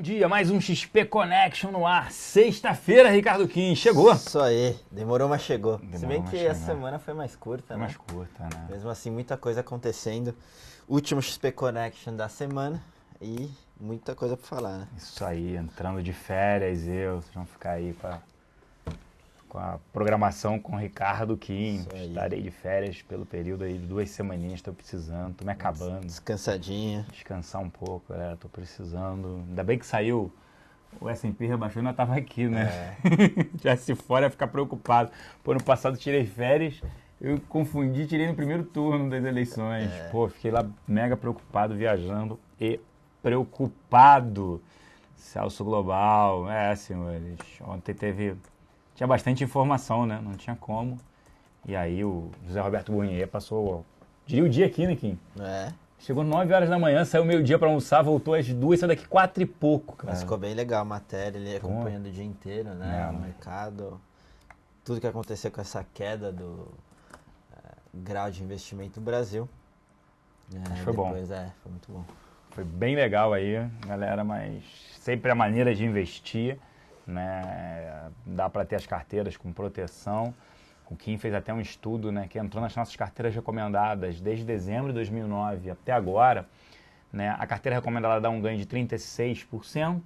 Dia, mais um XP Connection no ar. Sexta-feira, Ricardo Kim. Chegou? Isso aí. Demorou, mas chegou. Se bem que essa chegar. semana foi mais curta, Foi né? mais curta, né? Mesmo assim, muita coisa acontecendo. Último XP Connection da semana e muita coisa pra falar, né? Isso aí, entrando de férias, vocês vão ficar aí com a programação com o Ricardo Kim. Isso aí. Estarei de férias pelo período aí de 2 semaninhas, estou precisando, tô me acabando. Descansadinha. Descansar um pouco, galera, tô precisando. Ainda bem que saiu o S&P rebaixou e ainda tava aqui, né? Tivesse fora, ia ficar preocupado. Pô, ano passado tirei férias, eu confundi, tirei no primeiro turno das eleições. Pô, fiquei lá mega preocupado, viajando e preocupado. Celso Global, senhores, ontem tinha bastante informação, né? Não tinha como. E aí o José Roberto Burnier passou, diria o dia aqui, né, Kim? Chegou 9 horas da manhã, saiu meio-dia pra almoçar, voltou às 2, saiu daqui 4 e pouco, cara. Mas ficou bem legal a matéria, ele acompanhando o dia inteiro, né? Não. O mercado, tudo que aconteceu com essa queda do grau de investimento no Brasil. Foi bom. Foi muito bom. Foi bem legal aí, galera, mas sempre a maneira de investir, né? Dá para ter as carteiras com proteção. O Kim fez até um estudo, né, que entrou nas nossas carteiras recomendadas desde dezembro de 2009 até agora, né? A carteira recomendada dá um ganho de 36%,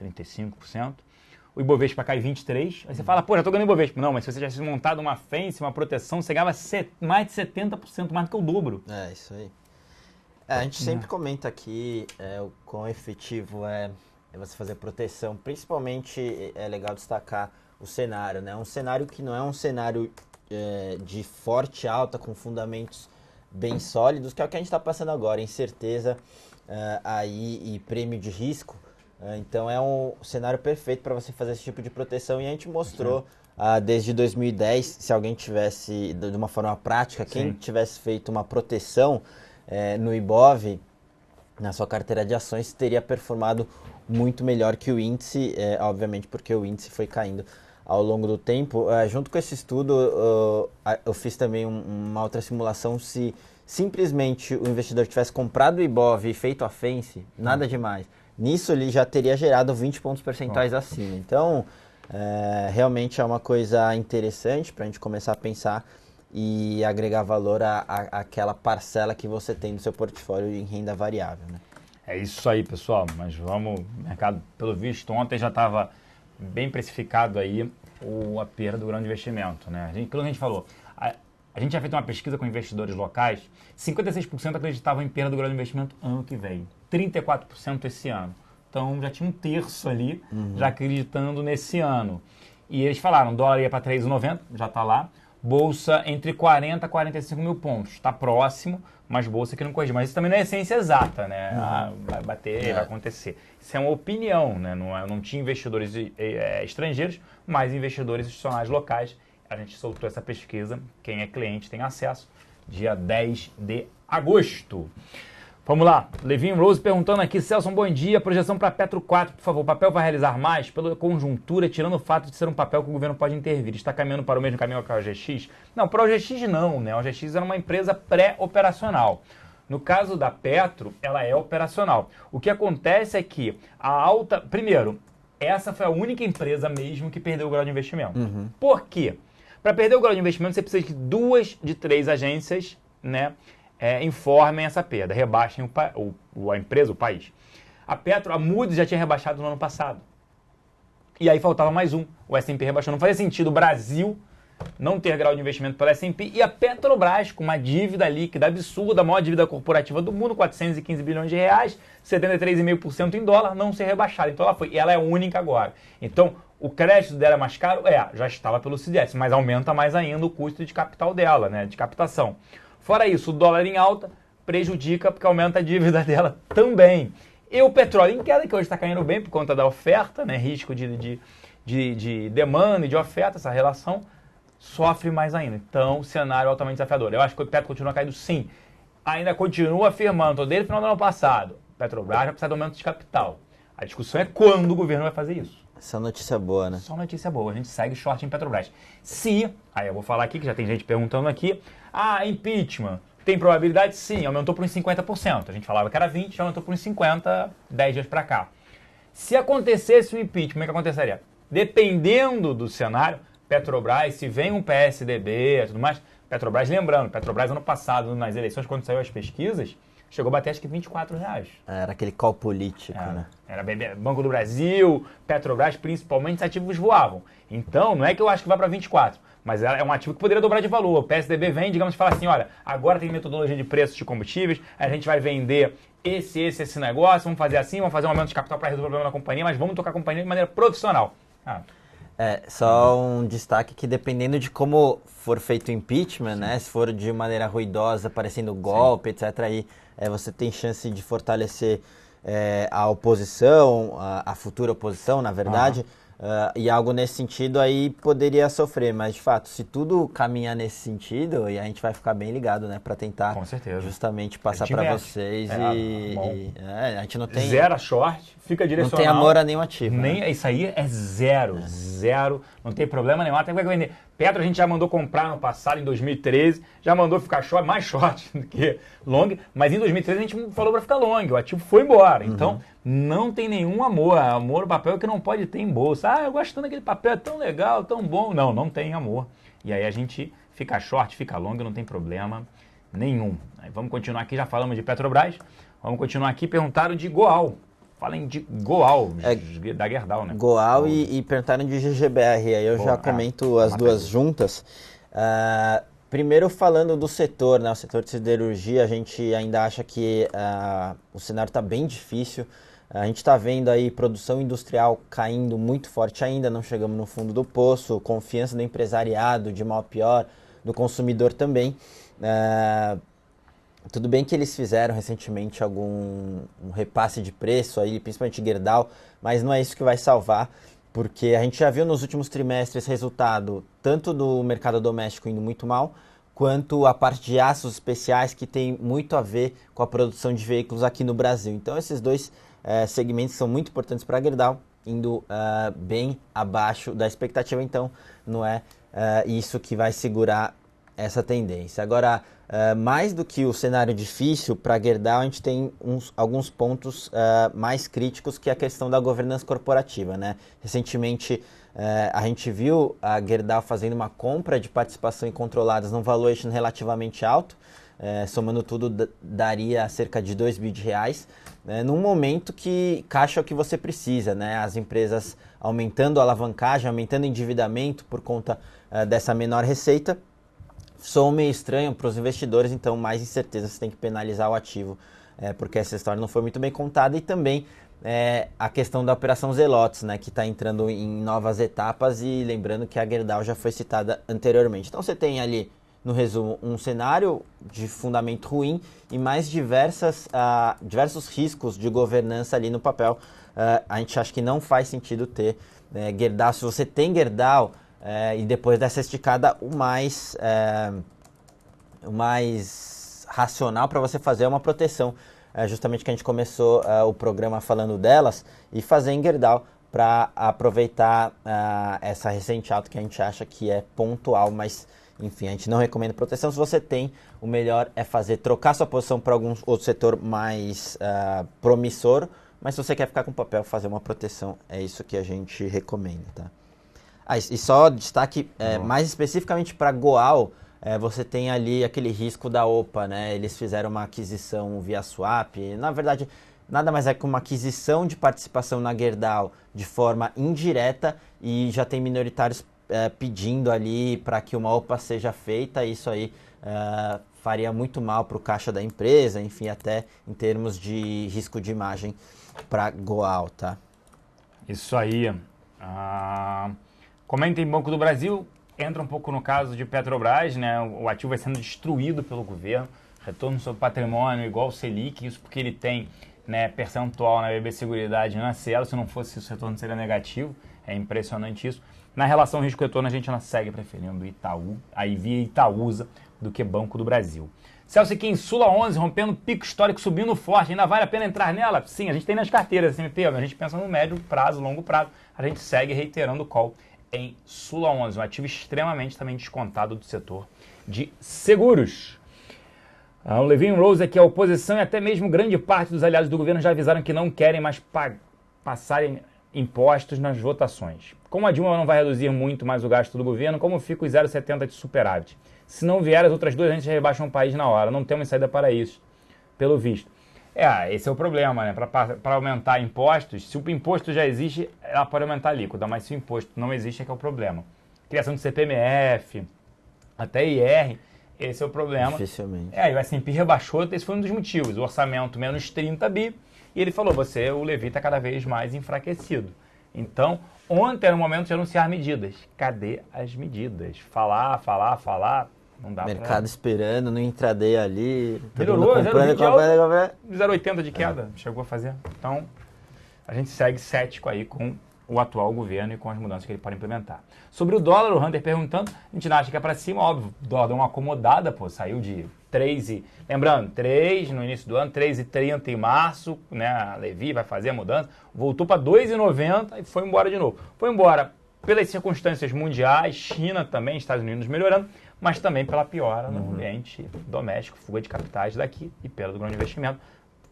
35%. O Ibovespa cai 23%. Aí você fala, pô, já tô ganhando Ibovespa. Não, mas se você tivesse montado uma fence, uma proteção, você ganhava mais de 70%, mais do que o dobro. É, isso aí. A gente sempre comenta aqui o quão efetivo é você fazer proteção. Principalmente é legal destacar o cenário, né? Um cenário que não é um cenário de forte alta, com fundamentos bem sólidos, que é o que a gente está passando agora, incerteza aí e prêmio de risco. Então é um cenário perfeito para você fazer esse tipo de proteção e a gente mostrou desde 2010, se alguém tivesse, de uma forma prática, quem tivesse feito uma proteção no Ibov, na sua carteira de ações, teria performado muito melhor que o índice, obviamente porque o índice foi caindo ao longo do tempo. Junto com esse estudo, eu fiz também uma outra simulação. Se simplesmente o investidor tivesse comprado o Ibov e feito a fence, nada demais, nisso ele já teria gerado 20 pontos percentuais acima. Então, realmente é uma coisa interessante para a gente começar a pensar e agregar valor àquela parcela que você tem no seu portfólio em renda variável, né? É isso aí, pessoal, mas vamos, o mercado, pelo visto, ontem já estava bem precificado aí a perda do grande investimento, né? Aquilo que a gente falou, a gente já fez uma pesquisa com investidores locais, 56% acreditavam em perda do grande investimento ano que vem, 34% esse ano. Então já tinha um terço ali já acreditando nesse ano. E eles falaram, dólar ia para 3,90, já está lá, bolsa entre 40 e 45 mil pontos, está próximo, mas bolsa que não corrige. Mas isso também não é ciência exata, né? Vai bater, vai acontecer. Isso é uma opinião, né? Não tinha investidores estrangeiros, mas investidores institucionais locais. A gente soltou essa pesquisa, quem é cliente tem acesso, dia 10 de agosto. Vamos lá, Levin Rose perguntando aqui, Celso, bom dia, projeção para Petro 4, por favor, o papel vai realizar mais pela conjuntura, tirando o fato de ser um papel que o governo pode intervir, está caminhando para o mesmo caminho que a OGX? Não, para a OGX não, né, a OGX era uma empresa pré-operacional. No caso da Petro, ela é operacional. O que acontece é que primeiro, essa foi a única empresa mesmo que perdeu o grau de investimento. Por quê? Para perder o grau de investimento, você precisa de 2 de 3 agências, né, informem essa perda, rebaixem a empresa, o país. A Moody's já tinha rebaixado no ano passado. E aí faltava mais um. O S&P rebaixou. Não fazia sentido o Brasil não ter grau de investimento pelo S&P e a Petrobras, com uma dívida líquida absurda, a maior dívida corporativa do mundo, 415 bilhões de reais, 73,5% em dólar, não ser rebaixada. Então ela foi. E ela é única agora. Então, o crédito dela é mais caro? Já estava pelo CDS, mas aumenta mais ainda o custo de capital dela, né, de captação. Fora isso, o dólar em alta prejudica porque aumenta a dívida dela também. E o petróleo em queda, que hoje está caindo bem por conta da oferta, né? Risco de demanda e de oferta, essa relação, sofre mais ainda. Então, o cenário é altamente desafiador. Eu acho que o Petro continua caindo sim. Ainda continua afirmando, desde o final do ano passado, Petrobras vai precisar de aumento de capital. A discussão é quando o governo vai fazer isso. Só notícia boa, né? Só notícia boa. A gente segue short em Petrobras. Aí eu vou falar aqui, que já tem gente perguntando aqui, impeachment, tem probabilidade? Sim, aumentou por uns 50%. A gente falava que era 20%, já aumentou por uns 50%, 10 dias para cá. Se acontecesse o impeachment, como é que aconteceria? Dependendo do cenário, Petrobras, se vem um PSDB e tudo mais, Petrobras, lembrando, Petrobras ano passado, nas eleições, quando saiu as pesquisas, chegou a bater acho que R$24. Era aquele call político, né? Era Banco do Brasil, Petrobras, principalmente, os ativos voavam. Então, não é que eu acho que vai para 24, mas é um ativo que poderia dobrar de valor. O PSDB vem, digamos, fala assim, olha, agora tem metodologia de preços de combustíveis, a gente vai vender esse negócio, vamos fazer assim, vamos fazer um aumento de capital para resolver o problema da companhia, mas vamos tocar a companhia de maneira profissional. Só um destaque que dependendo de como for feito o impeachment, né? Se for de maneira ruidosa, parecendo golpe, etc., aí você tem chance de fortalecer a oposição, a futura oposição, na verdade, e algo nesse sentido aí poderia sofrer, mas de fato, se tudo caminhar nesse sentido, e a gente vai ficar bem ligado, né, para tentar justamente passar para vocês a gente não tem zero short, fica direcional. Não tem amor a nenhum ativo. Nem, Isso aí é zero, não tem problema nenhum, até que vai vender. Petro a gente já mandou comprar no passado, em 2013, já mandou ficar short, mais short do que long, mas em 2013 a gente falou para ficar long, o ativo foi embora, então não tem nenhum amor ao papel que não pode ter em bolsa. Eu gosto tanto daquele papel, é tão legal, tão bom. Não tem amor. E aí a gente fica short, fica long, não tem problema nenhum. Aí vamos continuar aqui, já falamos de Petrobras, vamos continuar aqui, perguntaram de Goal. Falem de Goal, da Gerdau, né? Goal e perguntaram de GGBR, aí eu já comento as duas juntas. Primeiro falando do setor, né? O setor de siderurgia, a gente ainda acha que o cenário está bem difícil. A gente está vendo aí produção industrial caindo muito forte ainda, não chegamos no fundo do poço, confiança do empresariado, de mal a pior, do consumidor também. Tudo bem que eles fizeram recentemente um repasse de preço, aí, principalmente Gerdau, mas não é isso que vai salvar, porque a gente já viu nos últimos trimestres resultado tanto do mercado doméstico indo muito mal, quanto a parte de aços especiais que tem muito a ver com a produção de veículos aqui no Brasil. Então esses dois segmentos são muito importantes para a Gerdau, indo bem abaixo da expectativa, então não é isso que vai segurar essa tendência. Agora, mais do que o cenário difícil para a Gerdau, a gente tem alguns pontos mais críticos, que é a questão da governança corporativa, né? Recentemente, a gente viu a Gerdau fazendo uma compra de participação em controladas num valuation relativamente alto, somando tudo daria cerca de 2 bi de reais, num momento que caixa é o que você precisa, né? As empresas aumentando a alavancagem, aumentando o endividamento por conta dessa menor receita, soa meio estranho para os investidores, então mais incerteza, você tem que penalizar o ativo, porque essa história não foi muito bem contada, e também a questão da operação Zelotes, né, que está entrando em novas etapas, e lembrando que a Gerdau já foi citada anteriormente. Então você tem ali, no resumo, um cenário de fundamento ruim e mais diversos riscos de governança ali no papel. A gente acha que não faz sentido ter Gerdau. Se você tem Gerdau, e depois dessa esticada, o mais racional para você fazer é uma proteção, justamente que a gente começou o programa falando delas, e fazer em Gerdau para aproveitar essa recente alta que a gente acha que é pontual, mas enfim, a gente não recomenda proteção. Se você tem, o melhor é trocar sua posição para algum outro setor mais promissor, mas se você quer ficar com papel, fazer uma proteção, é isso que a gente recomenda, tá? E só destaque mais especificamente para Goal, você tem ali aquele risco da OPA, né? Eles fizeram uma aquisição via swap, na verdade nada mais é que uma aquisição de participação na Gerdau de forma indireta, e já tem minoritários pedindo ali para que uma OPA seja feita. Isso aí faria muito mal para o caixa da empresa, enfim, até em termos de risco de imagem para Goal, tá? Isso aí. Comenta em Banco do Brasil, entra um pouco no caso de Petrobras, né? O ativo vai sendo destruído pelo governo, retorno sobre patrimônio igual o Selic, isso porque ele tem, né, percentual na BB Seguridade e na Cielo. Se não fosse isso, o retorno seria negativo, é impressionante isso. Na relação risco-retorno, a gente ainda segue preferindo Itaú, aí via Itaúsa, do que Banco do Brasil. Celso aqui em Sula 11, rompendo pico histórico, subindo forte. Ainda vale a pena entrar nela? Sim, a gente tem nas carteiras SMP, a gente pensa no médio prazo, longo prazo. A gente segue reiterando o call em Sula 11, um ativo extremamente também descontado do setor de seguros. O Levin Rose aqui, a oposição e até mesmo grande parte dos aliados do governo já avisaram que não querem mais pagar. passarem impostos nas votações. Como a Dilma não vai reduzir muito mais o gasto do governo, como fica os 0,70 de superávit? Se não vier as outras duas, a gente rebaixam o país na hora. Não temos saída para isso, pelo visto. Esse é o problema, né? Para aumentar impostos, se o imposto já existe, ela pode aumentar a alíquota, mas se o imposto não existe, é que é o problema. Criação de CPMF, até IR, esse é o problema. Dificilmente. E o S&P rebaixou, esse foi um dos motivos. O orçamento menos 30 bi, e ele falou, o Levi está cada vez mais enfraquecido. Então, ontem era o momento de anunciar medidas. Cadê as medidas? Falar, não dá. Mercado esperando, no intraday ali. Melhorou, comprando. 0,80 de queda, chegou a fazer. Então, a gente segue cético aí com o atual governo e com as mudanças que ele pode implementar. Sobre o dólar, o Hunter perguntando, a gente não acha que é para cima, óbvio, o dólar deu uma acomodada, saiu de 3 lembrando, 3 no início do ano, 3,30 em março, né, a Levi vai fazer a mudança, voltou para 2,90 e foi embora de novo. Foi embora pelas circunstâncias mundiais, China também, Estados Unidos melhorando, mas também pela piora no ambiente doméstico, fuga de capitais daqui e perda do grande investimento.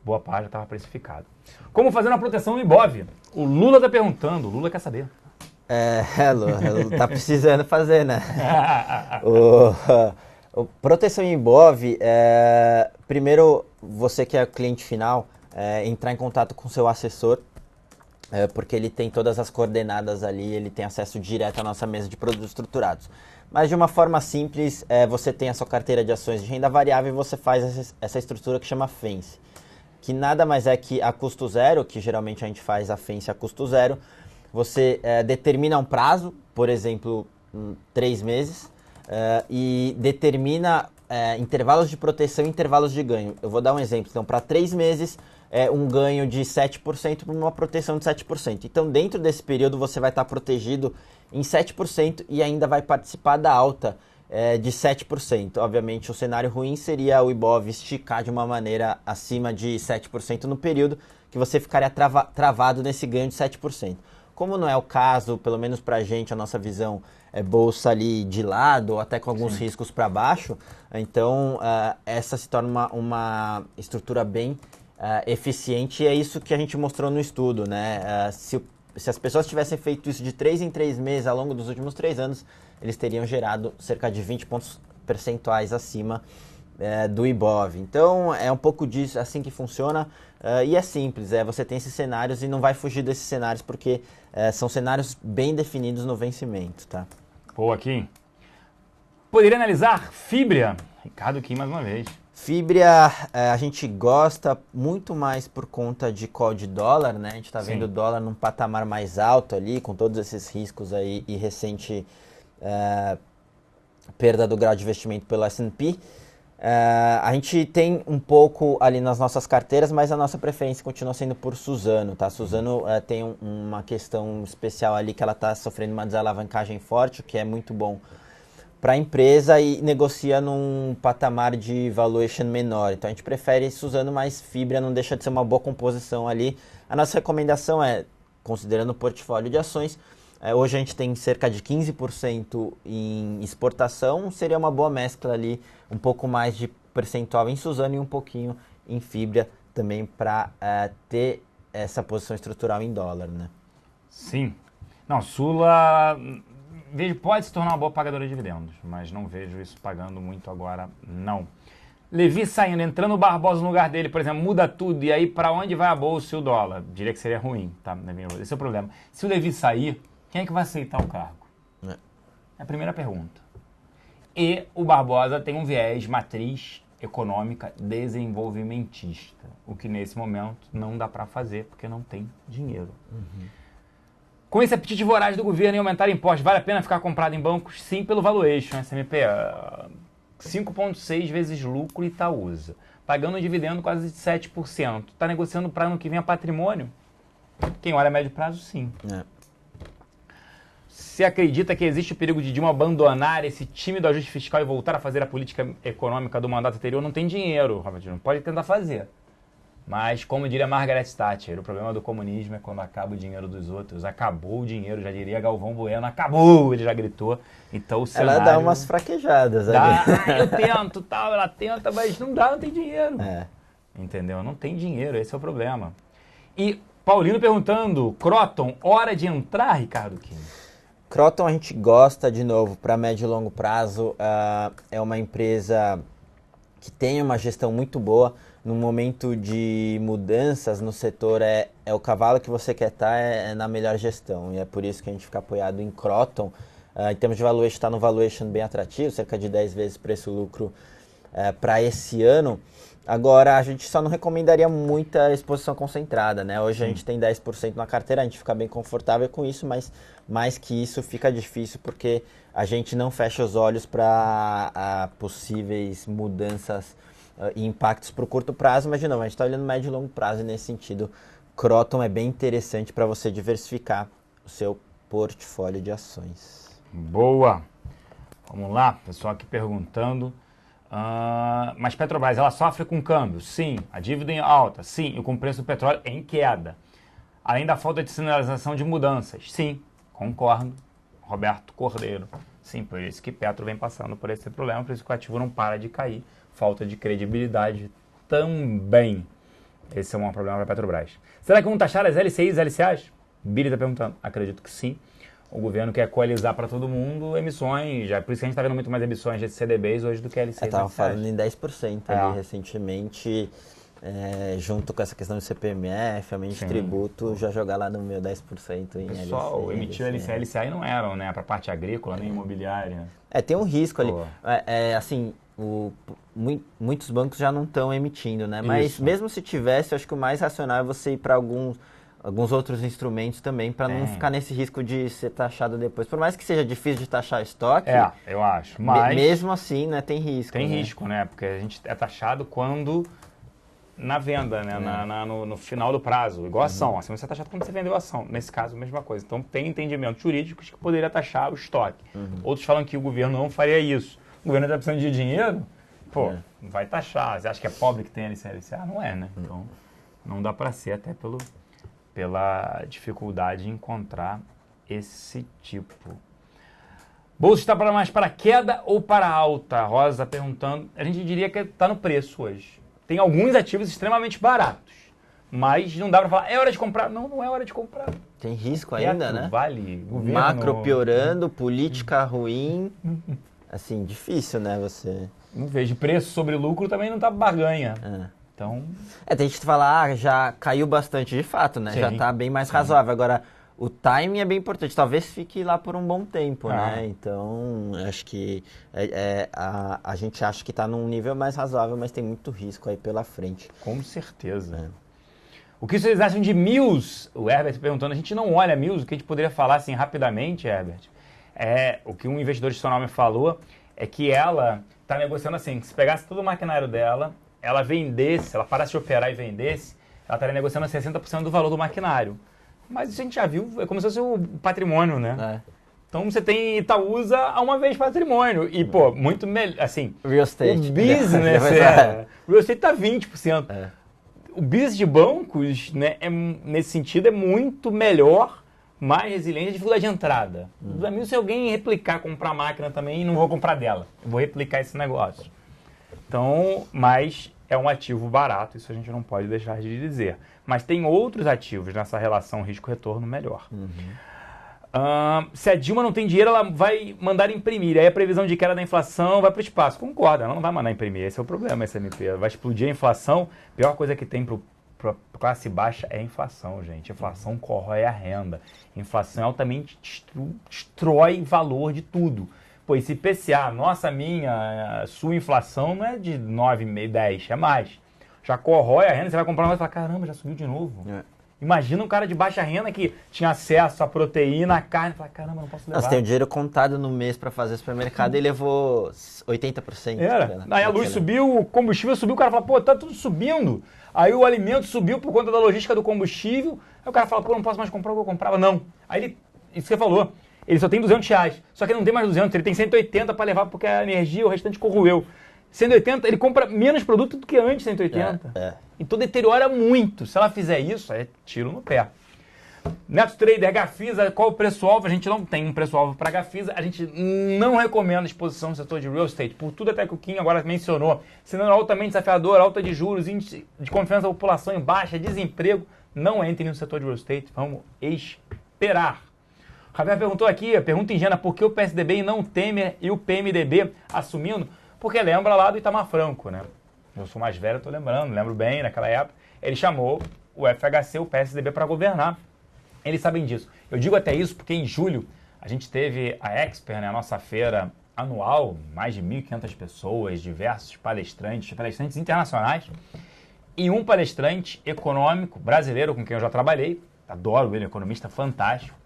Boa parte já estava precificado. Como fazer uma proteção no Ibov? O Lula está perguntando, o Lula quer saber. Lula tá precisando fazer, né? Proteção em Ibov, primeiro, você que é cliente final, entrar em contato com seu assessor, porque ele tem todas as coordenadas ali, ele tem acesso direto à nossa mesa de produtos estruturados. Mas de uma forma simples, você tem a sua carteira de ações de renda variável e você faz essa estrutura que chama FENSE, que nada mais é que a custo zero, que geralmente a gente faz a FENSE a custo zero. Você determina um prazo, por exemplo, 3 meses, e determina intervalos de proteção e intervalos de ganho. Eu vou dar um exemplo. Então, para 3 meses, um ganho de 7% para uma proteção de 7%. Então, dentro desse período, você vai estar protegido em 7% e ainda vai participar da alta de 7%. Obviamente, o cenário ruim seria o Ibov esticar de uma maneira acima de 7% no período, que você ficaria travado nesse ganho de 7%. Como não é o caso, pelo menos para a gente, a nossa visão é bolsa ali de lado, ou até com alguns riscos para baixo, então essa se torna uma estrutura bem eficiente, e é isso que a gente mostrou no estudo, né? Se as pessoas tivessem feito isso de 3 em 3 meses ao longo dos últimos 3 anos, eles teriam gerado cerca de 20 pontos percentuais acima do Ibov. Então é um pouco disso, assim que funciona, e é simples, você tem esses cenários e não vai fugir desses cenários porque são cenários bem definidos no vencimento, tá? Boa, Kim. Poderia analisar Fibria? Ricardo Kim mais uma vez. Fibria a gente gosta muito mais por conta de call de dólar, né? A gente está vendo o dólar num patamar mais alto ali, com todos esses riscos aí e recente perda do grau de investimento pelo S&P. A gente tem um pouco ali nas nossas carteiras, mas a nossa preferência continua sendo por Suzano, tá? Suzano tem uma questão especial ali que ela está sofrendo uma desalavancagem forte, o que é muito bom para a empresa e negocia num patamar de valuation menor. Então a gente prefere Suzano, mas Fibria não deixa de ser uma boa composição ali. A nossa recomendação considerando o portfólio de ações, hoje a gente tem cerca de 15% em exportação, seria uma boa mescla ali, um pouco mais de percentual em Suzano e um pouquinho em Fibria também para ter essa posição estrutural em dólar, né? Sim. Não, Sula pode se tornar uma boa pagadora de dividendos, mas não vejo isso pagando muito agora, não. Levi saindo, entrando o Barbosa no lugar dele, por exemplo, muda tudo, e aí para onde vai a bolsa e o dólar? Diria que seria ruim, tá? Esse é o problema. Se o Levi sair, quem é que vai aceitar o cargo? É a primeira pergunta. E o Barbosa tem um viés matriz econômica desenvolvimentista, o que nesse momento não dá para fazer porque não tem dinheiro. Com esse apetite voraz do governo em aumentar impostos, vale a pena ficar comprado em bancos? Sim, pelo valuation, SMP. 5,6 vezes lucro Itaúsa, pagando um dividendo quase de 7%. Está negociando para ano que vem a patrimônio? Quem olha a médio prazo, sim. Você acredita que existe o perigo de Dilma abandonar esse time do ajuste fiscal e voltar a fazer a política econômica do mandato anterior? Não tem dinheiro, Robert Dilma. Pode tentar fazer. Mas, como diria Margaret Thatcher, o problema do comunismo é quando acaba o dinheiro dos outros. Acabou o dinheiro, já diria Galvão Bueno. Acabou, ele já gritou. Então o cenário... Ela dá umas fraquejadas ali. Eu tento, tal, ela tenta, mas não dá, não tem dinheiro. Entendeu? Não tem dinheiro, esse é o problema. E Paulino perguntando, Croton, hora de entrar, Ricardo Quini? Croton a gente gosta, de novo, para médio e longo prazo, é uma empresa que tem uma gestão muito boa. No momento de mudanças no setor, é o cavalo que você quer estar, é na melhor gestão. E é por isso que a gente fica apoiado em Croton. Em termos de valuation, está no valuation bem atrativo, cerca de 10 vezes preço-lucro para esse ano. Agora, a gente só não recomendaria muita exposição concentrada, né? Hoje a gente tem 10% na carteira, a gente fica bem confortável com isso, mas mais que isso fica difícil porque a gente não fecha os olhos para possíveis mudanças e impactos para o curto prazo, mas de novo, a gente está olhando médio e longo prazo e nesse sentido, Croton é bem interessante para você diversificar o seu portfólio de ações. Boa! Vamos lá, pessoal aqui perguntando. Mas Petrobras, ela sofre com câmbio? Sim. A dívida em alta? Sim. E com o preço do petróleo em queda? Além da falta de sinalização de mudanças? Sim. Concordo. Roberto Cordeiro. Sim, por isso que Petro vem passando por esse problema, por isso que o ativo não para de cair. Falta de credibilidade também. Esse é um problema para a Petrobras. Será que vão taxar as LCIs e LCAs? Billy está perguntando. Acredito que sim. O governo quer coalizar para todo mundo emissões, já por isso que a gente está vendo muito mais emissões de CDBs hoje do que LCs. Estava falando em 10% ali recentemente, junto com essa questão do CPMF, aumento de tributo, já jogar lá no meu 10% em LCI. Pessoal, emitiu LCA e LCA e não eram, né, para a parte agrícola, nem imobiliária. Tem um risco ali. Assim, muitos bancos já não estão emitindo, né? Mas mesmo se tivesse, eu acho que o mais racional é você ir para alguns outros instrumentos também, para não ficar nesse risco de ser taxado depois. Por mais que seja difícil de taxar estoque, eu acho. Mas mesmo assim, né, tem risco. Tem risco, né? Porque a gente é taxado quando na venda, né? No final do prazo. Igual ação. Assim, você é taxado quando você vendeu a ação. Nesse caso, a mesma coisa. Então, tem entendimentos jurídicos que poderia taxar o estoque. Outros falam que o governo não faria isso. O governo está precisando de dinheiro, não vai taxar. Você acha que é pobre que tem LCA? Não é, né? Então, não dá para ser, até pela dificuldade de encontrar esse tipo. Bolsa está mais para queda ou para alta? Rosa perguntando. A gente diria que está no preço hoje. Tem alguns ativos extremamente baratos, mas não dá para falar, é hora de comprar? Não, não é hora de comprar. Tem risco ainda, né? Vale, governo... Macro piorando, política ruim. Assim, difícil, né, você... Não vejo. Preço sobre lucro também não está barganha. Então... tem gente que fala, já caiu bastante de fato, né? Sim, já está bem mais razoável. Agora, o timing é bem importante. Talvez fique lá por um bom tempo, né? Então, acho que a gente acha que está num nível mais razoável, mas tem muito risco aí pela frente. Com certeza. O que vocês acham de Mills? O Herbert perguntando. A gente não olha Mills. O que a gente poderia falar assim rapidamente, Herbert? O que um investidor institucional me falou é que ela está negociando assim, que se pegasse todo o maquinário dela, ela vendesse, ela parasse de operar e vendesse, ela estaria negociando 60% do valor do maquinário. Mas isso a gente já viu, é como se fosse o patrimônio, né? Então você tem Itaúsa a uma vez patrimônio. E, muito melhor, assim... Real estate. O business, o real estate está 20%. O business de bancos, né, nesse sentido, é muito melhor, mais resiliente, a dificuldade de entrada. Dos amigos, se alguém replicar, comprar máquina também, não vou comprar dela. Eu vou replicar esse negócio. Então, mas é um ativo barato, isso a gente não pode deixar de dizer. Mas tem outros ativos nessa relação risco-retorno melhor. Se a Dilma não tem dinheiro, ela vai mandar imprimir. Aí a previsão de queda da inflação vai para o espaço. Concordo, ela não vai mandar imprimir. Esse é o problema, SMP. Ela vai explodir a inflação. A pior coisa que tem para classe baixa é a inflação, gente. A inflação corrói a renda. A inflação altamente destrói valor de tudo. Esse IPCA, sua inflação não é de 9,5, 10, é mais. Já corrói a renda, você vai comprar mais e fala, caramba, já subiu de novo. Imagina um cara de baixa renda que tinha acesso à proteína, à carne, fala, caramba, não posso levar. Você tem o dinheiro contado no mês para fazer supermercado e levou 80%. Aí a luz subiu, o combustível subiu, o cara fala, tá tudo subindo. Aí o alimento subiu por conta da logística do combustível. Aí o cara fala, não posso mais comprar o que eu comprava. Não. Aí isso que você falou. Ele só tem R$200, só que ele não tem mais 200, ele tem 180 para levar porque a energia, o restante corroeu. 180, ele compra menos produto do que antes 180. Então deteriora muito. Se ela fizer isso, é tiro no pé. Neto Trader, Gafisa, qual o preço-alvo? A gente não tem um preço-alvo para Gafisa. A gente não recomenda exposição no setor de real estate. Por tudo até que o Kim agora mencionou. Sendo altamente desafiador, alta de juros, índice de confiança da população em baixa, desemprego. não entre no setor de real estate, vamos esperar. O Javier perguntou aqui, a pergunta ingênua, por que o PSDB e não o Temer e o PMDB assumindo? Porque lembra lá do Itamar Franco, né? Eu sou mais velho, estou lembrando, lembro bem, naquela época, ele chamou o FHC, o PSDB, para governar. Eles sabem disso. Eu digo até isso porque em julho a gente teve a Exper, né, a nossa feira anual, mais de 1.500 pessoas, diversos palestrantes internacionais, e um palestrante econômico brasileiro com quem eu já trabalhei, adoro ele, economista fantástico,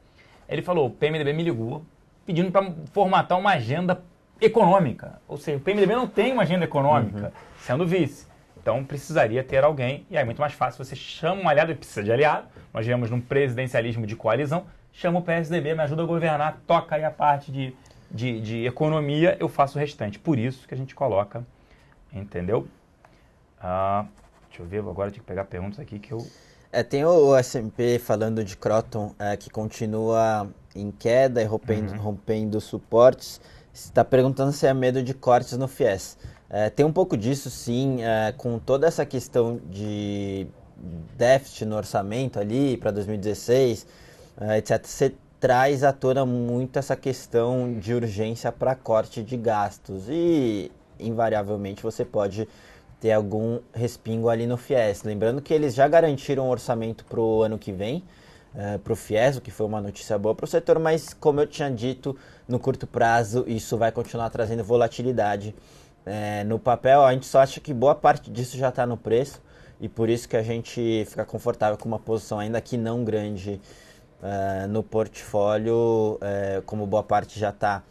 ele falou, o PMDB me ligou pedindo para formatar uma agenda econômica, ou seja, o PMDB não tem uma agenda econômica, sendo vice. Então precisaria ter alguém, e aí é muito mais fácil, você chama um aliado, e precisa de aliado, nós vivemos num presidencialismo de coalizão, chama o PSDB, me ajuda a governar, toca aí a parte de economia, eu faço o restante. Por isso que a gente coloca, entendeu? Deixa eu ver, agora eu tenho que pegar perguntas aqui que eu... Tem o S&P falando de Croton, que continua em queda e rompendo suportes. Você está perguntando se é medo de cortes no FIES. Tem um pouco disso, sim, com toda essa questão de déficit no orçamento ali para 2016, etc. Você traz à tona muito essa questão de urgência para corte de gastos e, invariavelmente, você pode ter algum respingo ali no FIES. Lembrando que eles já garantiram um orçamento para o ano que vem, para o FIES, o que foi uma notícia boa para o setor, mas, como eu tinha dito, no curto prazo isso vai continuar trazendo volatilidade. No papel, a gente só acha que boa parte disso já está no preço e por isso que a gente fica confortável com uma posição ainda que não grande no portfólio, como boa parte já está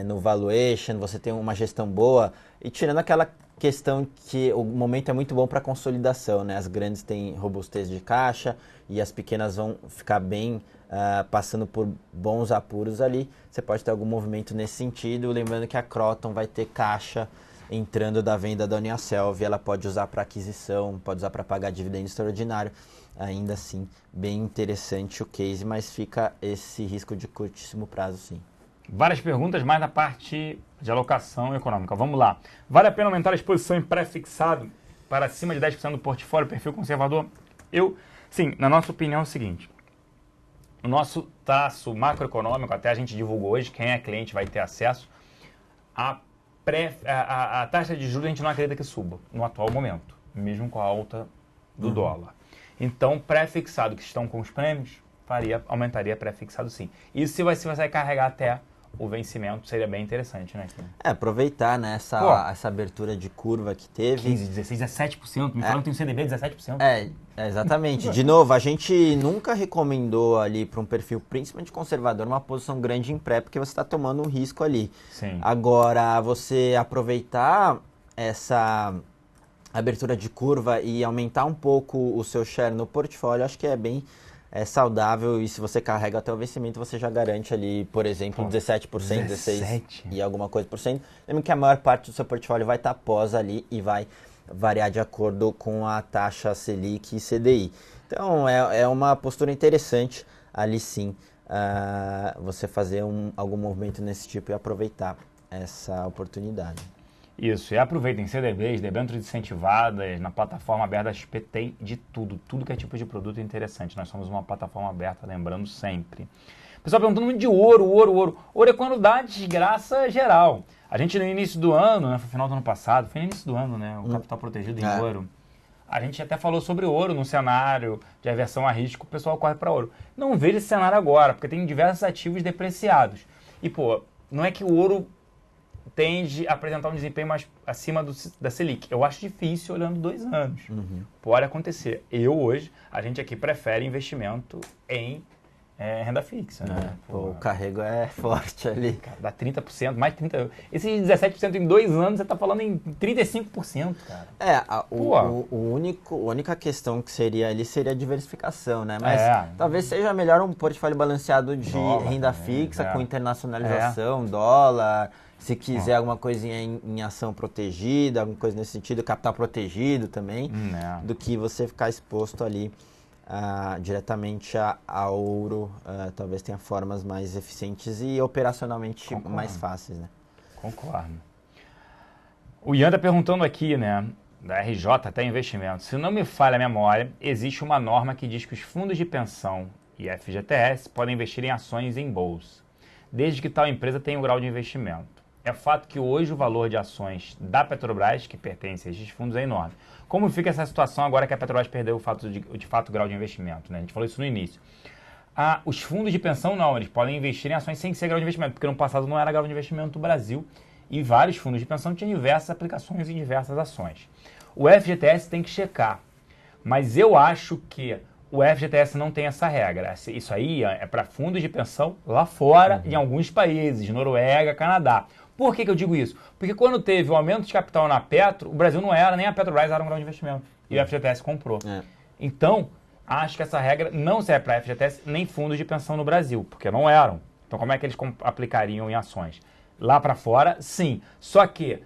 no valuation, você tem uma gestão boa e tirando aquela questão que o momento é muito bom para consolidação, né? As grandes têm robustez de caixa e as pequenas vão ficar bem passando por bons apuros ali. Você pode ter algum movimento nesse sentido, lembrando que a Croton vai ter caixa entrando da venda da Uniaselv, ela pode usar para aquisição, pode usar para pagar dividendo extraordinário, ainda assim, bem interessante o case, mas fica esse risco de curtíssimo prazo, sim. Várias perguntas, mais na parte de alocação econômica. Vamos lá. Vale a pena aumentar a exposição em pré-fixado para acima de 10% do portfólio, perfil conservador? Sim, na nossa opinião é o seguinte, o nosso traço macroeconômico, até a gente divulgou hoje, quem é cliente vai ter acesso, a taxa de juros a gente não acredita que suba no atual momento, mesmo com a alta do dólar. Então, pré-fixado que estão com os prêmios, aumentaria pré-fixado sim. Isso se você vai carregar até o vencimento, seria bem interessante, né? Aproveitar, né, essa abertura de curva que teve. 15, 16, 17%, me falam que tem um CDB de 17%. Exatamente. De novo, a gente nunca recomendou ali para um perfil principalmente conservador uma posição grande em pré, porque você está tomando um risco ali. Sim. Agora, você aproveitar essa abertura de curva e aumentar um pouco o seu share no portfólio, acho que é bem saudável, e se você carrega até o vencimento, você já garante ali, por exemplo, 17%, 16% e alguma coisa por cento. Lembra que a maior parte do seu portfólio vai estar pós ali e vai variar de acordo com a taxa Selic e CDI. Então, é uma postura interessante ali sim, você fazer algum movimento nesse tipo e aproveitar essa oportunidade. Isso, e aproveitem CDBs, debêntures incentivadas, na plataforma aberta da XP tem de tudo que é tipo de produto interessante. Nós somos uma plataforma aberta, lembrando sempre. Pessoal perguntando muito de ouro. Ouro é quando dá desgraça geral. A gente no início do ano, né, foi no final do ano passado, foi no início do ano, né, o capital protegido em ouro. A gente até falou sobre ouro num cenário de aversão a risco, o pessoal corre para ouro. Não vejo esse cenário agora, porque tem diversos ativos depreciados. E, não é que o ouro tende a apresentar um desempenho mais acima da Selic. Eu acho difícil olhando 2 anos. Pode acontecer. A gente aqui prefere investimento em renda fixa. Né? O carrego é forte ali. Dá 30%, mais 30%. Esse 17% em 2 anos, você está falando em 35%, cara. A única questão que seria ali seria a diversificação, né? Mas talvez seja melhor um portfólio balanceado de renda fixa, com internacionalização, dólar. Se quiser alguma coisinha em ação protegida, alguma coisa nesse sentido, capital protegido também, do que você ficar exposto ali diretamente a ouro. Talvez tenha formas mais eficientes e operacionalmente mais fáceis, né? Concordo. O Ian está perguntando aqui, né? da RJ até Investimentos. Se não me falha a memória, existe uma norma que diz que os fundos de pensão e FGTS podem investir em ações em bolsa, desde que tal empresa tenha um grau de investimento. É fato que hoje o valor de ações da Petrobras, que pertence a esses fundos, é enorme. Como fica essa situação agora que a Petrobras perdeu de fato o grau de investimento? Né? A gente falou isso no início. Os fundos de pensão não, eles podem investir em ações sem ser grau de investimento, porque no passado não era grau de investimento do Brasil e vários fundos de pensão tinham diversas aplicações em diversas ações. O FGTS tem que checar, mas eu acho que o FGTS não tem essa regra. Isso aí é para fundos de pensão lá fora, em alguns países, Noruega, Canadá. Por que eu digo isso? Porque quando teve o aumento de capital na Petro, o Brasil não era, nem a Petrobras era um grau de investimento. E o FGTS comprou. Então, acho que essa regra não serve para FGTS nem fundos de pensão no Brasil, porque não eram. Então, como é que eles aplicariam em ações? Lá para fora, sim. Só que,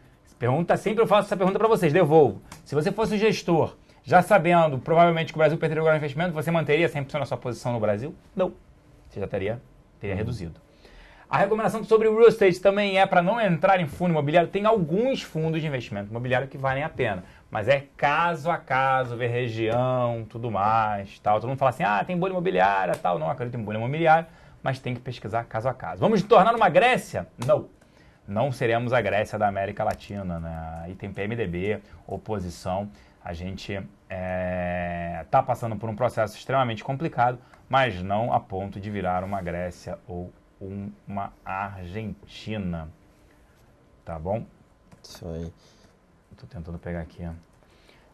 sempre eu faço essa pergunta para vocês, devolvo. Se você fosse um gestor, já sabendo provavelmente que o Brasil perderia o grau de investimento, você manteria 100% da sua posição no Brasil? Não. Você já teria reduzido. A recomendação sobre o real estate também é para não entrar em fundo imobiliário. Tem alguns fundos de investimento imobiliário que valem a pena, mas é caso a caso, ver região, tudo mais, tal. Todo mundo fala assim, tem bolha imobiliária, tal. Não acredito em bolha imobiliária, mas tem que pesquisar caso a caso. Vamos nos tornar uma Grécia? Não. Não seremos a Grécia da América Latina, né? Aí tem PMDB, oposição. A gente está passando por um processo extremamente complicado, mas não a ponto de virar uma Grécia ou uma Argentina. Tá bom? Isso aí. Estou tentando pegar aqui.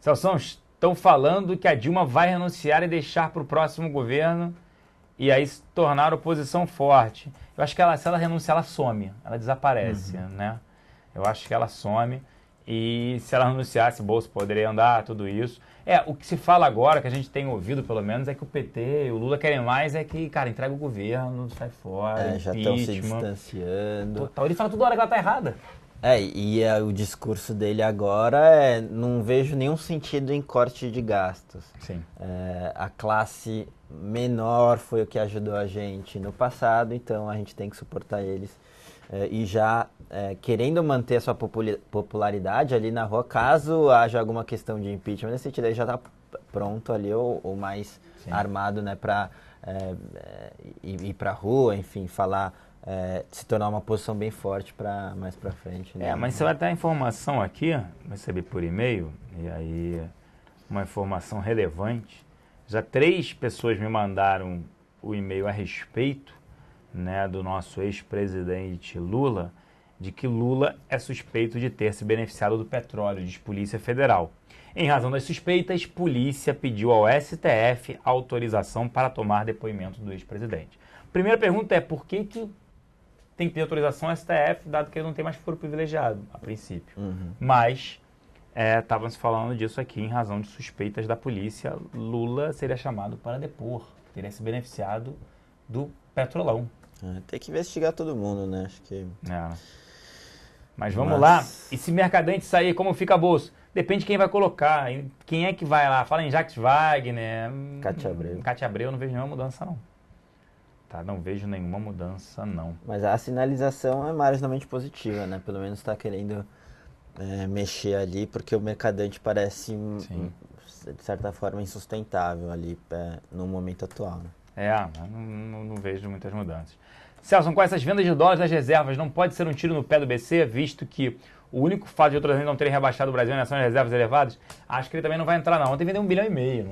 Celso, estão falando que a Dilma vai renunciar e deixar para o próximo governo e aí se tornar oposição forte. Eu acho que se ela renunciar, ela some, ela desaparece, né? Eu acho que ela some e se ela renunciasse, o bolso poderia andar, tudo isso. O que se fala agora, que a gente tem ouvido pelo menos, é que o PT e o Lula querem mais, é que, cara, entrega o governo, sai fora, já estão se distanciando. Total. Ele fala toda hora que ela tá errada. O discurso dele agora não vejo nenhum sentido em corte de gastos. Sim. A classe menor foi o que ajudou a gente no passado, então a gente tem que suportar eles. E já querendo manter a sua popularidade ali na rua, caso haja alguma questão de impeachment, nesse sentido aí já está pronto ali, ou mais armado, né, para ir para a rua, enfim, falar, se tornar uma posição bem forte para mais para frente. Né? Mas você vai ter a informação aqui, recebi por e-mail, e aí uma informação relevante. Já 3 pessoas me mandaram o e-mail a respeito, né, do nosso ex-presidente Lula, de que Lula é suspeito de ter se beneficiado do petróleo, diz Polícia Federal. Em razão das suspeitas, polícia pediu ao STF autorização para tomar depoimento do ex-presidente. Primeira pergunta é, por que tem que ter autorização ao STF, dado que ele não tem mais foro privilegiado, a princípio. Mas estavam se falando disso aqui, em razão de suspeitas da polícia, Lula seria chamado para depor, teria se beneficiado do petrolão. Tem que investigar todo mundo, né? Acho que... Mas vamos lá. E se Mercadante sair, como fica a bolsa? Depende de quem vai colocar. Quem é que vai lá? Fala em Jacques Wagner. Cátia Abreu, eu não vejo nenhuma mudança, não. Não vejo nenhuma mudança, não. Mas a sinalização é marginalmente positiva, né? Pelo menos está querendo mexer ali, porque o Mercadante parece, de certa forma, insustentável ali no momento atual, né? Não vejo muitas mudanças. Celso, com essas vendas de dólares das reservas, não pode ser um tiro no pé do BC, visto que o único fato de outras não terem rebaixado o Brasil em relação às reservas elevadas? Acho que ele também não vai entrar, não. Ontem vendeu 1,5 bilhão.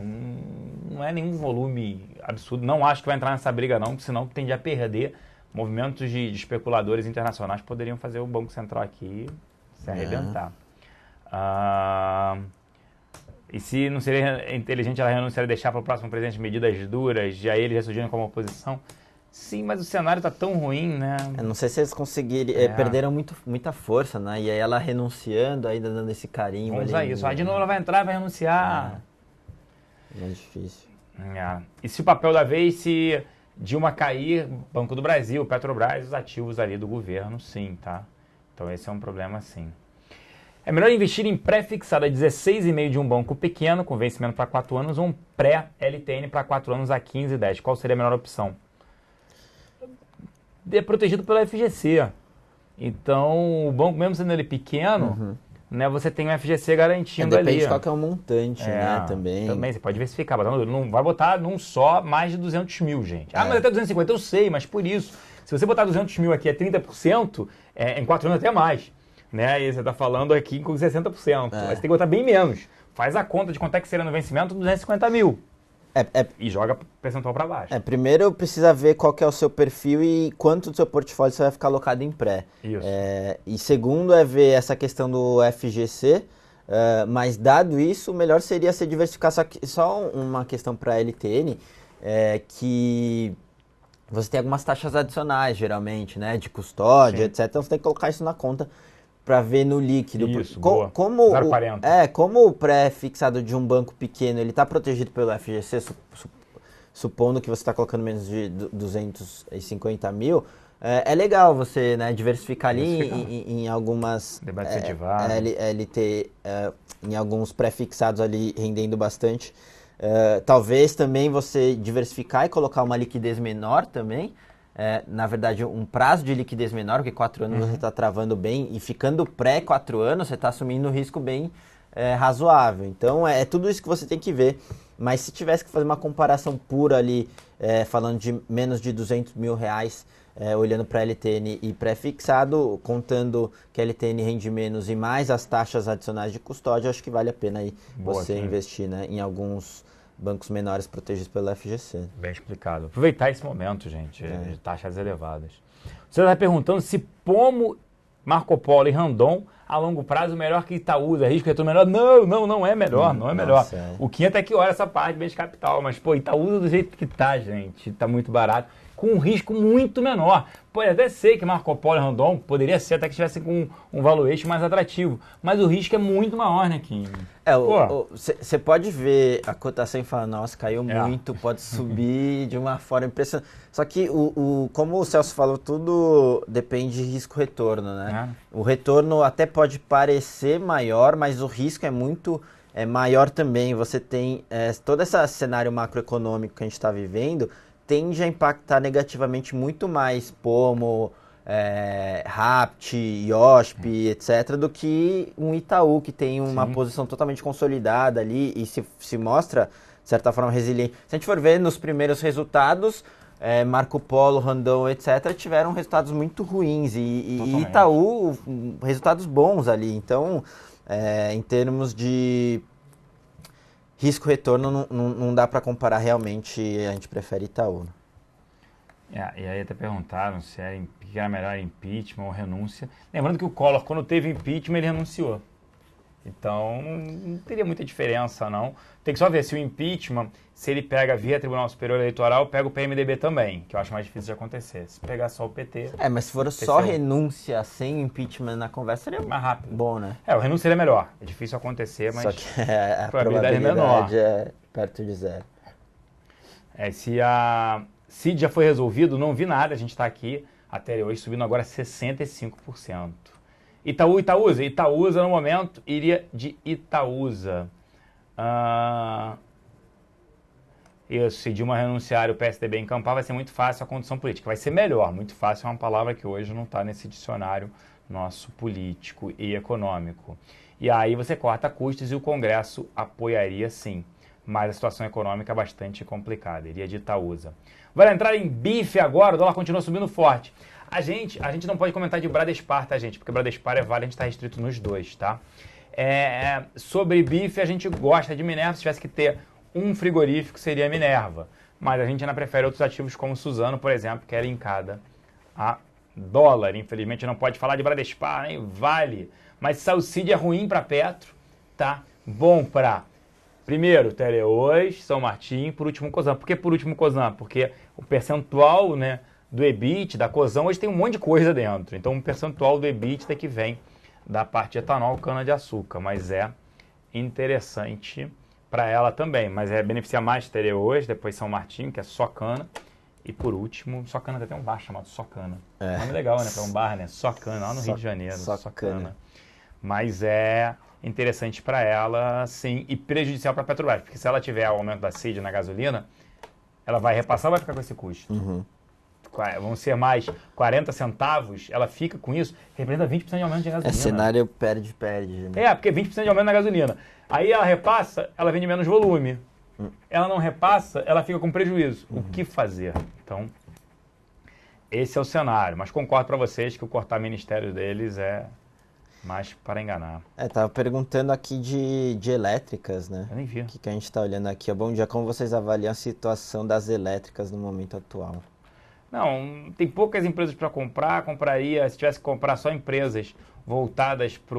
Não é nenhum volume absurdo. Não acho que vai entrar nessa briga, não, porque senão tende a perder. Movimentos de especuladores internacionais poderiam fazer o Banco Central aqui se arrebentar. E se não seria inteligente ela renunciar e deixar para o próximo presidente medidas duras, já eles ressurgindo como oposição? Sim, mas o cenário está tão ruim, né? Não sei se eles conseguiram, perderam muita força, né? E aí ela renunciando, ainda dando esse carinho. Vamos usar isso. De novo ela vai entrar e vai renunciar. É difícil. E se o papel da vez, se Dilma cair, Banco do Brasil, Petrobras, os ativos ali do governo, sim, tá? Então esse é um problema, sim. É melhor investir em pré-fixado a 16,5 de um banco pequeno, com vencimento para 4 anos, ou um pré-LTN para 4 anos a 15,10. Qual seria a melhor opção? É protegido pela FGC. Então, o banco, mesmo sendo ele pequeno, né, você tem o FGC garantindo ali. Depende de qual que é o montante, né, também. Também, você pode diversificar. Não vai botar num só mais de 200 mil, gente. Mas até 250, eu sei, mas por isso. Se você botar 200 mil aqui é 30%, em 4 anos até mais. Né? E você está falando aqui com 60%. Aí você tem que botar bem menos. Faz a conta de quanto é que seria no vencimento, 250 mil. E joga percentual para baixo. Primeiro precisa ver qual que é o seu perfil e quanto do seu portfólio você vai ficar alocado em pré. Isso. E segundo é ver essa questão do FGC, mas dado isso, o melhor seria se diversificar. Só uma questão para a LTN, que você tem algumas taxas adicionais, geralmente, né, de custódia, etc. Então você tem que colocar isso na conta para ver no líquido. Isso, boa. 0,40. Como o pré-fixado de um banco pequeno ele está protegido pelo FGC, supondo que você está colocando menos de 250 mil, é legal você, né, diversificar ali em algumas LT, em alguns pré-fixados ali rendendo bastante. Talvez também você diversificar e colocar uma liquidez menor também. Na verdade, um prazo de liquidez menor, porque 4 anos você está travando bem, e ficando pré-4 anos, você está assumindo um risco bem razoável. Então, é tudo isso que você tem que ver. Mas se tivesse que fazer uma comparação pura ali, falando de menos de 200 mil reais, olhando para LTN e pré-fixado, contando que a LTN rende menos e mais as taxas adicionais de custódia, acho que vale a pena aí você investir, né, em alguns bancos menores protegidos pelo FGC. Bem explicado. Aproveitar esse momento, gente, de taxas elevadas. Você está perguntando se Pomo, Marco Polo e Randon, a longo prazo, melhor que Itaúsa, risco retorno melhor? Não é melhor, não é melhor. O Kim até que olha essa parte de bem de capital, mas, Itaúsa do jeito que tá, gente, tá muito barato, com um risco muito menor. Pode até ser que Marco Polo e Randon poderia ser até que estivesse com um valuation mais atrativo, mas o risco é muito maior, né, Kim? Você pode ver a cotação e falar, nossa, caiu muito, pode subir de uma forma impressionante. Só que, como o Celso falou, tudo depende de risco-retorno, né? O retorno até pode parecer maior, mas o risco é maior também. Você tem todo esse cenário macroeconômico que a gente está vivendo, tende a impactar negativamente muito mais Pomo, Rapt, IOSP, etc., do que um Itaú, que tem uma posição totalmente consolidada ali e se mostra, de certa forma, resiliente. Se a gente for ver nos primeiros resultados, Marco Polo, Randon, etc., tiveram resultados muito ruins e Itaú, resultados bons ali. Então, em termos de risco-retorno, não dá para comparar realmente, a gente prefere Itaú. E aí até perguntaram se era melhor impeachment ou renúncia. Lembrando que o Collor, quando teve impeachment, ele renunciou. Então, não teria muita diferença, não. Tem que só ver se o impeachment, se ele pega via Tribunal Superior Eleitoral, pega o PMDB também, que eu acho mais difícil de acontecer. Se pegar só o PT... mas se for só renúncia sem impeachment na conversa, seria mais rápido. Bom, né? O renúncia seria melhor. É difícil acontecer, mas só que a probabilidade é menor. É perto de zero. Se a CID já foi resolvido, não vi nada. A gente está aqui até hoje subindo agora 65%. Itaúsa no momento iria de Itaúsa. Se Dilma renunciar e o PSDB encampar, vai ser muito fácil a condição política. Vai ser melhor. Muito fácil é uma palavra que hoje não está nesse dicionário nosso político e econômico. E aí você corta custos e o Congresso apoiaria sim. Mas a situação econômica é bastante complicada. Iria de Itaúsa. Vai entrar em bife agora, o dólar continua subindo forte. A gente não pode comentar de Bradespar, tá, gente? Porque Bradespar é vale, a gente está restrito nos dois, tá? Sobre bife, a gente gosta de Minerva. Se tivesse que ter um frigorífico, seria a Minerva. Mas a gente ainda prefere outros ativos como Suzano, por exemplo, que é linkada a dólar. Infelizmente não pode falar de Bradespar, nem Vale. Mas Salcide é ruim para Petro, tá? Bom para, primeiro, Tereos, São Martim, por último, Cosan. Por que por último, Cosan? Porque o percentual, né, do EBIT, da Cosan, hoje tem um monte de coisa dentro. Então, um percentual do EBIT que vem da parte de etanol, cana-de-açúcar. Mas é interessante para ela também. Mas beneficia mais Tereos, depois São Martim, que é só cana. E por último, só cana, tem um bar chamado Só Cana. Nome legal, né? Para um bar, né? Só Cana, lá no Rio de Janeiro. Só Cana. Mas é interessante para ela, sim, e prejudicial para a Petrobras. Porque se ela tiver o aumento da CID na gasolina, ela vai repassar ou vai ficar com esse custo? vão ser mais 40 centavos, ela fica com isso, representa 20% de aumento de gasolina. Cenário perde, né? Porque 20% de aumento na gasolina. Aí ela repassa, ela vende menos volume. Ela não repassa, ela fica com prejuízo. O que fazer? Então, esse é o cenário. Mas concordo para vocês que o cortar ministérios deles é mais para enganar. Tava perguntando aqui de elétricas, né? Eu nem vi. O que a gente está olhando aqui? Bom dia, como vocês avaliam a situação das elétricas no momento atual? Não, tem poucas empresas para comprar. Compraria, se tivesse que comprar só empresas voltadas para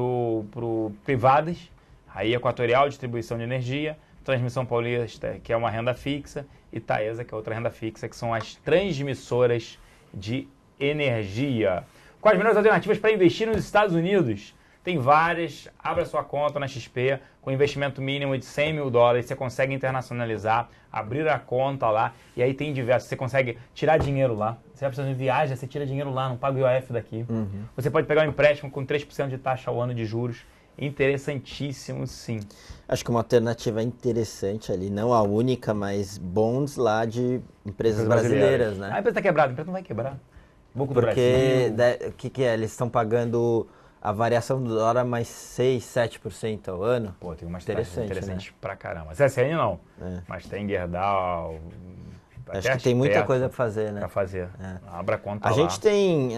privadas, aí Equatorial, distribuição de energia, Transmissão Paulista, que é uma renda fixa, e Taesa, que é outra renda fixa, que são as transmissoras de energia. Quais as melhores alternativas para investir nos Estados Unidos? Tem várias. Abra sua conta na XP com investimento mínimo de $100 mil. Você consegue internacionalizar, abrir a conta lá e aí tem diversos. Você consegue tirar dinheiro lá. Você vai precisar de viagem, você tira dinheiro lá, não paga o IOF daqui. Você pode pegar um empréstimo com 3% de taxa ao ano de juros. Interessantíssimo, sim. Acho que uma alternativa interessante ali, não a única, mas bonds lá de empresas brasileiras, né? A empresa está quebrada, a empresa não vai quebrar. Porque o que é? Eles estão pagando a variação do dólar mais 6, 7% ao ano. Pô, tem umas interessante, interessantes, né? Pra caramba. CSN não, mas tem Gerdau. Acho que tem muita coisa para fazer, né? Para fazer. Abra conta lá. A gente tem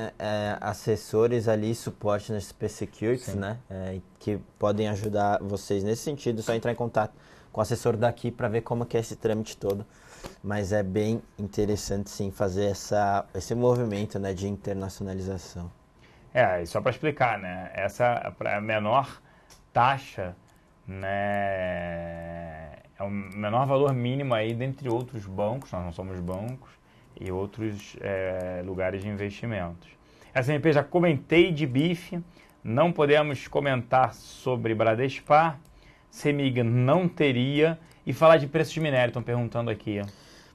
assessores ali, suporte na SP Securities, né? Que podem ajudar vocês nesse sentido. É só entrar em contato com o assessor daqui para ver como que é esse trâmite todo. Mas é bem interessante, sim, fazer esse movimento, né, de internacionalização. E só para explicar, né? Essa é a menor taxa, né? É o menor valor mínimo aí dentre outros bancos, nós não somos bancos, e outros lugares de investimentos. SMP já comentei de BIF, não podemos comentar sobre Bradespar, CEMIG não teria, e falar de preço de minério, estão perguntando aqui.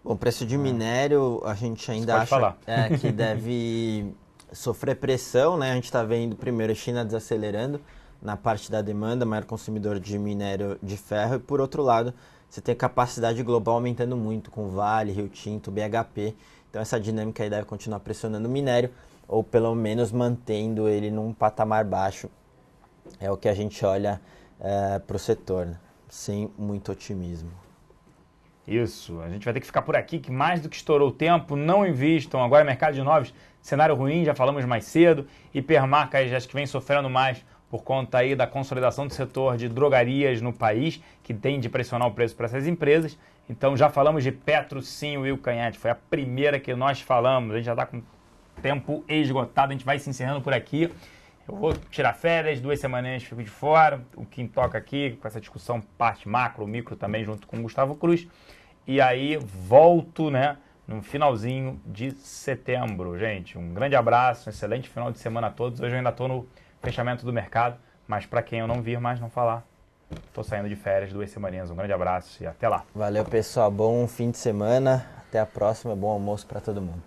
Bom, preço de minério a gente ainda acha que deve sofrer pressão, né? A gente está vendo primeiro a China desacelerando na parte da demanda, maior consumidor de minério de ferro, e por outro lado, você tem a capacidade global aumentando muito, com Vale, Rio Tinto, BHP, então essa dinâmica aí deve continuar pressionando o minério, ou pelo menos mantendo ele num patamar baixo, é o que a gente olha para o setor, né? Sem muito otimismo. Isso, a gente vai ter que ficar por aqui, que mais do que estourou o tempo, não invistam, agora mercado de novos, cenário ruim, já falamos mais cedo, hipermarcas acho que vem sofrendo mais por conta aí da consolidação do setor de drogarias no país, que tem de pressionar o preço para essas empresas. Então já falamos de Petro, sim, Will Canhete, foi a primeira que nós falamos, a gente já está com tempo esgotado, a gente vai se encerrando por aqui. Eu vou tirar férias, 2 semanas fico de fora, o Kim toca aqui com essa discussão parte macro, micro também junto com o Gustavo Cruz. E aí volto, né, no finalzinho de setembro, gente. Um grande abraço, um excelente final de semana a todos. Hoje eu ainda estou no fechamento do mercado, mas para quem eu não vir mais não falar, estou saindo de férias, 2 semaninhas. Um grande abraço e até lá. Valeu, pessoal. Bom fim de semana. Até a próxima. Bom almoço para todo mundo.